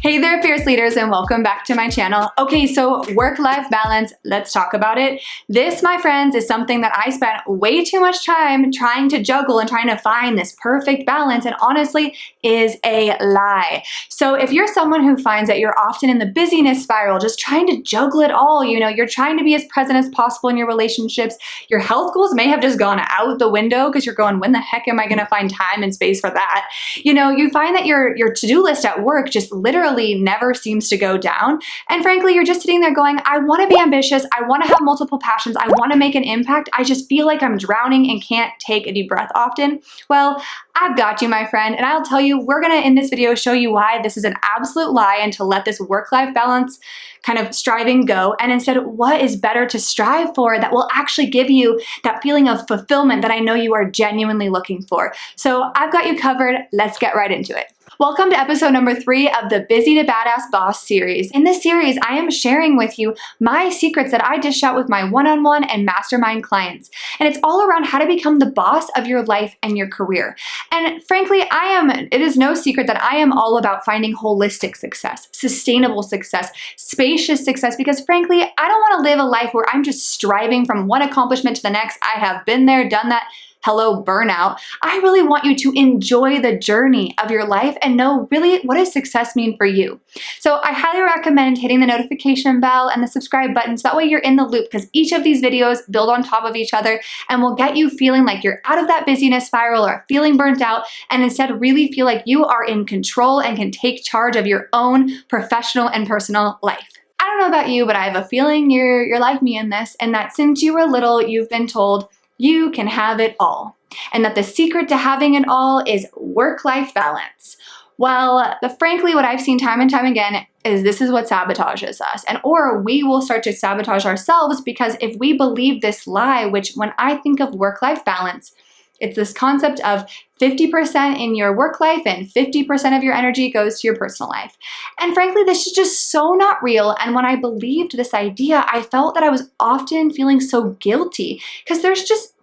Hey there, fierce leaders, and welcome back to my channel. Okay, so work-life balance, let's talk about it. This, my friends, is something that I spent way too much time trying to juggle and trying to find this perfect balance, and honestly is a lie. So if you're someone who finds that you're often in the busyness spiral, just trying to juggle it all, you're trying to be as present as possible in your relationships, your health goals may have just gone out the window because you're going, when the heck am I gonna find time and space for that? You find that your to-do list at work just literally never seems to go down. And frankly, you're just sitting there going, I want to be ambitious. I want to have multiple passions. I want to make an impact. I just feel like I'm drowning and can't take a deep breath often. Well, I've got you, my friend. And I'll tell you, we're going to, in this video, show you why this is an absolute lie and to let this work-life balance kind of striving go. And instead, what is better to strive for that will actually give you that feeling of fulfillment that I know you are genuinely looking for. So I've got you covered. Let's get right into it. Welcome to episode number 3 of the Busy to Badass Boss series. In this series, I am sharing with you my secrets that I dish out with my one-on-one and mastermind clients. And it's all around how to become the boss of your life and your career. And frankly, it is no secret that I am all about finding holistic success, sustainable success, spacious success, because frankly, I don't want to live a life where I'm just striving from one accomplishment to the next. I have been there, done that. Hello, burnout. I really want you to enjoy the journey of your life and know really what does success mean for you. So I highly recommend hitting the notification bell and the subscribe button so that way you're in the loop, because each of these videos build on top of each other and will get you feeling like you're out of that busyness spiral or feeling burnt out, and instead really feel like you are in control and can take charge of your own professional and personal life. I don't know about you, but I have a feeling you're like me in this, and that since you were little, you've been told you can have it all, and that the secret to having it all is work-life balance. Well, frankly, what I've seen time and time again is this is what sabotages us, or we will start to sabotage ourselves, because if we believe this lie, which when I think of work-life balance, it's this concept of 50% in your work life and 50% of your energy goes to your personal life. And frankly, this is just so not real. And when I believed this idea, I felt that I was often feeling so guilty, because there's just,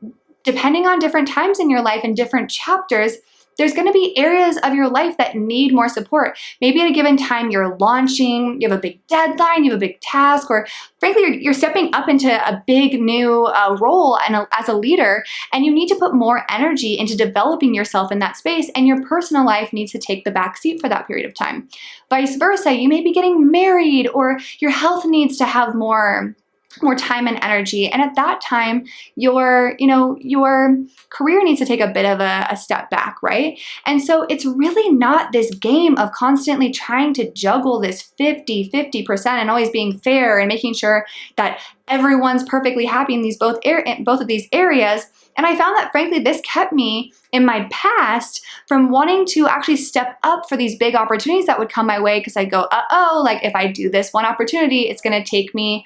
depending on different times in your life and different chapters, there's going to be areas of your life that need more support. Maybe at a given time you're launching, you have a big deadline, you have a big task, or frankly, you're stepping up into a big new role as a leader, and you need to put more energy into developing yourself in that space, and your personal life needs to take the back seat for that period of time. Vice versa, you may be getting married, or your health needs to have more time and energy. And at that time, your career needs to take a bit of a step back, right? And so it's really not this game of constantly trying to juggle this 50% and always being fair and making sure that everyone's perfectly happy in both of these areas. And I found that frankly, this kept me in my past from wanting to actually step up for these big opportunities that would come my way, because I go, like if I do this one opportunity, it's going to take me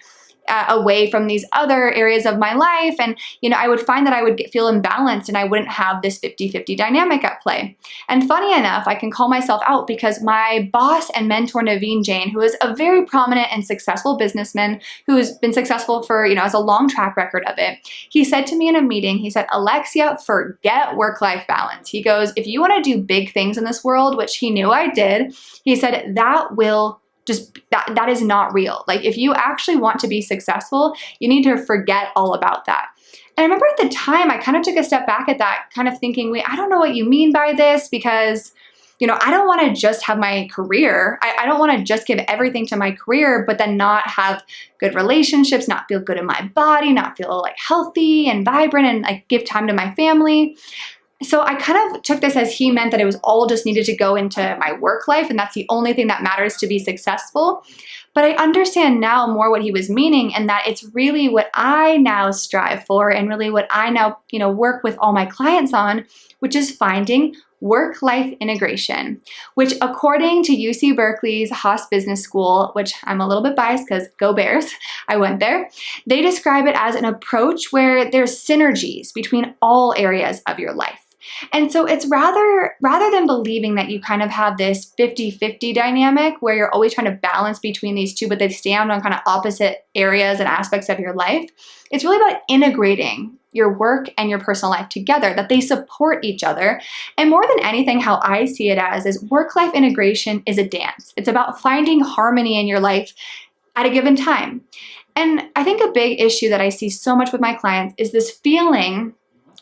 away from these other areas of my life. And, I would find that I would feel imbalanced and I wouldn't have this 50-50 dynamic at play. And funny enough, I can call myself out because my boss and mentor, Naveens, who is a very prominent and successful businessman who's been successful for, has a long track record of it. He said to me in a meeting, he said, Alexia, forget work-life balance. He goes, if you want to do big things in this world, which he knew I did, he said, that is not real. Like if you actually want to be successful, you need to forget all about that. And I remember at the time, I kind of took a step back at that, kind of thinking, wait, I don't know what you mean by this, because, I don't want to just have my career. I don't want to just give everything to my career, but then not have good relationships, not feel good in my body, not feel like healthy and vibrant, and like give time to my family. So I kind of took this as he meant that it was all just needed to go into my work life, and that's the only thing that matters to be successful. But I understand now more what he was meaning, and that it's really what I now strive for, and really what I now, work with all my clients on, which is finding work-life integration, which according to UC Berkeley's Haas Business School, which I'm a little bit biased because go Bears, I went there, they describe it as an approach where there's synergies between all areas of your life. And so it's rather than believing that you kind of have this 50-50 dynamic where you're always trying to balance between these two, but they stand on kind of opposite areas and aspects of your life, it's really about integrating your work and your personal life together, that they support each other. And more than anything, how I see it as is work-life integration is a dance. It's about finding harmony in your life at a given time. And I think a big issue that I see so much with my clients is this feeling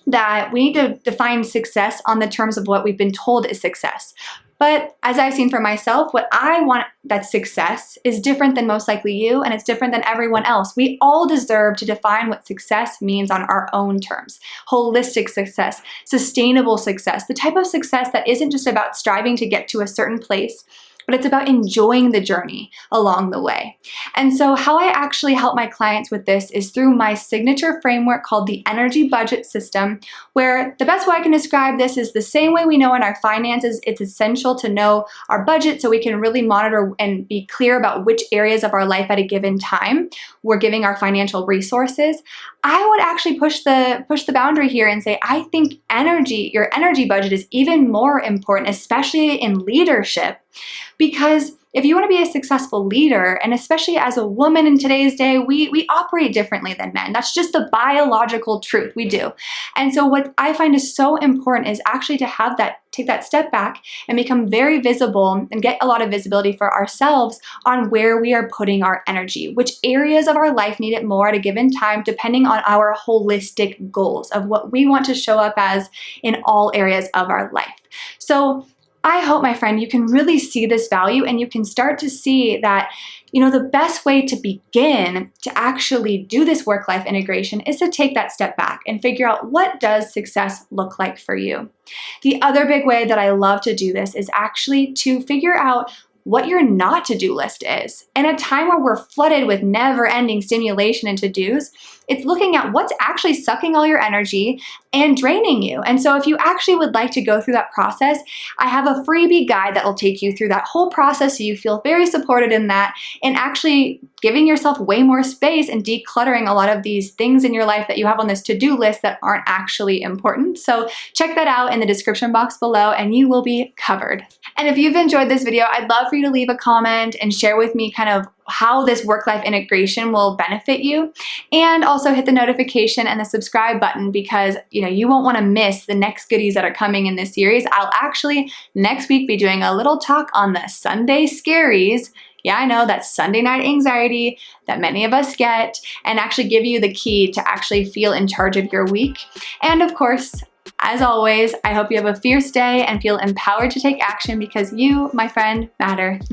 that we need to define success on the terms of what we've been told is success. But as I've seen for myself, what I want that success is different than most likely you, and it's different than everyone else. We all deserve to define what success means on our own terms. Holistic success, sustainable success, the type of success that isn't just about striving to get to a certain place, but it's about enjoying the journey along the way. And so how I actually help my clients with this is through my signature framework called the energy budget system, where the best way I can describe this is the same way we know in our finances, it's essential to know our budget so we can really monitor and be clear about which areas of our life at a given time we're giving our financial resources. I would actually push the boundary here and say, I think your energy budget is even more important, especially in leadership. Because if you want to be a successful leader, and especially as a woman in today's day, we operate differently than men. That's just the biological truth, we do. And so what I find is so important is actually to take that step back and become very visible and get a lot of visibility for ourselves on where we are putting our energy, which areas of our life need it more at a given time, depending on our holistic goals of what we want to show up as in all areas of our life. So I hope, my friend, you can really see this value and you can start to see that, the best way to begin to actually do this work-life integration is to take that step back and figure out, what does success look like for you? The other big way that I love to do this is actually to figure out what your not to-do list is. In a time where we're flooded with never-ending stimulation and to-dos, it's looking at what's actually sucking all your energy and draining you. And so if you actually would like to go through that process, I have a freebie guide that will take you through that whole process so you feel very supported in that, and actually giving yourself way more space and decluttering a lot of these things in your life that you have on this to-do list that aren't actually important. So check that out in the description box below and you will be covered. And if you've enjoyed this video, I'd love for you to leave a comment and share with me kind of how this work-life integration will benefit you, and also hit the notification and the subscribe button, because you won't want to miss the next goodies that are coming in this series. I'll actually next week be doing a little talk on the Sunday scaries. Yeah, I know, that's Sunday night anxiety that many of us get, and actually give you the key to actually feel in charge of your week. And of course, as always, I hope you have a fierce day and feel empowered to take action, because you, my friend, matter.